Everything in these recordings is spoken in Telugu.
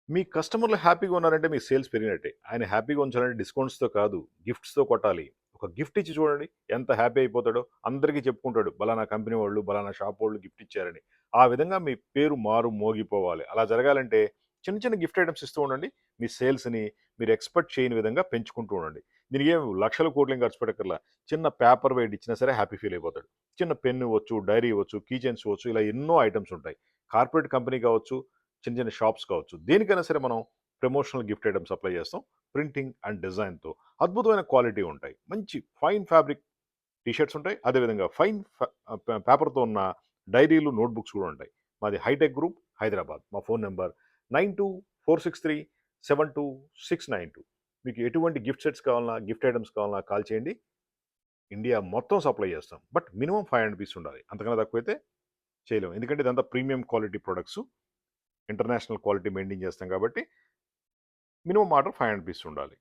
మీ కస్టమర్లు హ్యాపీగా ఉన్నారంటే మీ సేల్స్ పెరిగినట్టే. ఆయన హ్యాపీగా ఉంచాలంటే డిస్కౌంట్స్‌తో కాదు, గిఫ్ట్స్‌తో కొట్టాలి. ఒక గిఫ్ట్ ఇచ్చి చూడండి ఎంత హ్యాపీ అయిపోతాడో. అందరికీ చెప్పుకుంటాడు. పలానా కంపెనీ వాళ్ళు, పలానా షాప్ వాళ్ళు గిఫ్ట్ ఇచ్చారని. ఆ విధంగా మీ పేరు మారు మోగిపోవాలి. అలా జరగాలంటే చిన్న చిన్న గిఫ్ట్ ఐటెమ్స్ ఇస్తూ ఉండండి. మీ సేల్స్‌ని మీరు ఎక్స్‌పెక్ట్ చేయని విధంగా పెంచుకుంటూ ఉండండి. దీనికేం లక్షల కోట్లేం ఖర్చు పెట్టక్కర్లా. చిన్న పేపర్ వెయిట్ ఇచ్చినా సరే హ్యాపీ ఫీల్ అయిపోతాడు. చిన్న పెన్ ఇవ్వచ్చు, డైరీ ఇవ్వచ్చు, కీ చైన్స్ ఇవ్వచ్చు. ఇలా ఎన్నో ఐటెమ్స్ ఉంటాయి. కార్పొరేట్ కంపెనీ కావచ్చు, చిన్న చిన్న షాప్స్ కావచ్చు. దేనికైనా సరే మనం ప్రమోషనల్ గిఫ్ట్ ఐటెమ్స్ అప్లై చేస్తాం. ప్రింటింగ్ అండ్ డిజైన్‌తో అద్భుతమైన క్వాలిటీ ఉంటాయి. మంచి ఫైన్ ఫ్యాబ్రిక్ టీ షర్ట్స్ ఉంటాయి. అదేవిధంగా ఫైన్ పేపర్‌తో ఉన్న డైరీలు, నోట్‌బుక్స్ కూడా ఉంటాయి. మాది హైటెక్ గ్రూప్ హైదరాబాద్. మా ఫోన్ నంబర్ 9246372692. మీకు ఎటువంటి గిఫ్ట్ సెట్స్ కావాలన్నా, గిఫ్ట్ ఐటెమ్స్ కావాలన్నా కాల్ చేయండి. ఇండియా మొత్తం సప్లై చేస్తాం. బట్ మినిమమ్ 500 పీస్ ఉండాలి. అంతకన్నా తక్కువైతే చేయలేము. ఎందుకంటే ఇదంతా premium quality products. International quality maintain చేస్తాం కాబట్టి మినిమమ్ ఆర్డర్ 500 పీస్ ఉండాలి.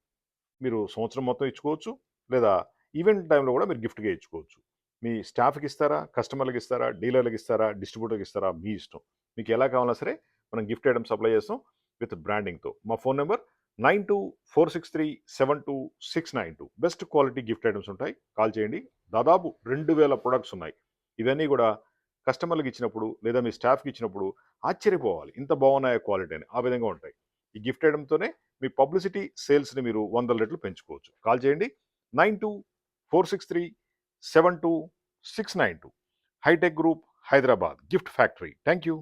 మీరు సంవత్సరం మొత్తం ఇచ్చుకోవచ్చు. లేదా ఈవెంట్ టైమ్‌లో కూడా మీరు గిఫ్ట్‌గా ఇచ్చుకోవచ్చు. మీ స్టాఫ్‌కి ఇస్తారా? కస్టమర్‌లకి ఇస్తారా? డీలర్‌లకి ఇస్తారా? డిస్ట్రిబ్యూటర్‌కి ఇస్తారా? మీ ఇష్టం. మీకు ఎలా కావాలన్నా సరే మనం గిఫ్ట్ ఐటెమ్స్ సప్లై చేస్తాం విత్ బ్రాండింగ్‌తో. మా phone number 9246372692. Best quality gift items ఉంటాయి. కాల్ చేయండి. దాదాపు 2000 ప్రొడక్ట్స్ ఉన్నాయి. ఇవన్నీ కూడా కస్టమర్‌లకి ఇచ్చినప్పుడు లేదా మీ స్టాఫ్‌కి ఇచ్చినప్పుడు ఆశ్చర్యపోవాలి. ఇంత బాగున్నాయా క్వాలిటీ అని. ఆ విధంగా ఉంటాయి. ఈ గిఫ్ట్ ఐటెమ్‌తోనే మీ పబ్లిసిటీ, సేల్స్‌ని మీరు 100 రెట్లు పెంచుకోవచ్చు. కాల్ చేయండి. 9246372692. Hitech group Hyderabad gift factory. Thank you.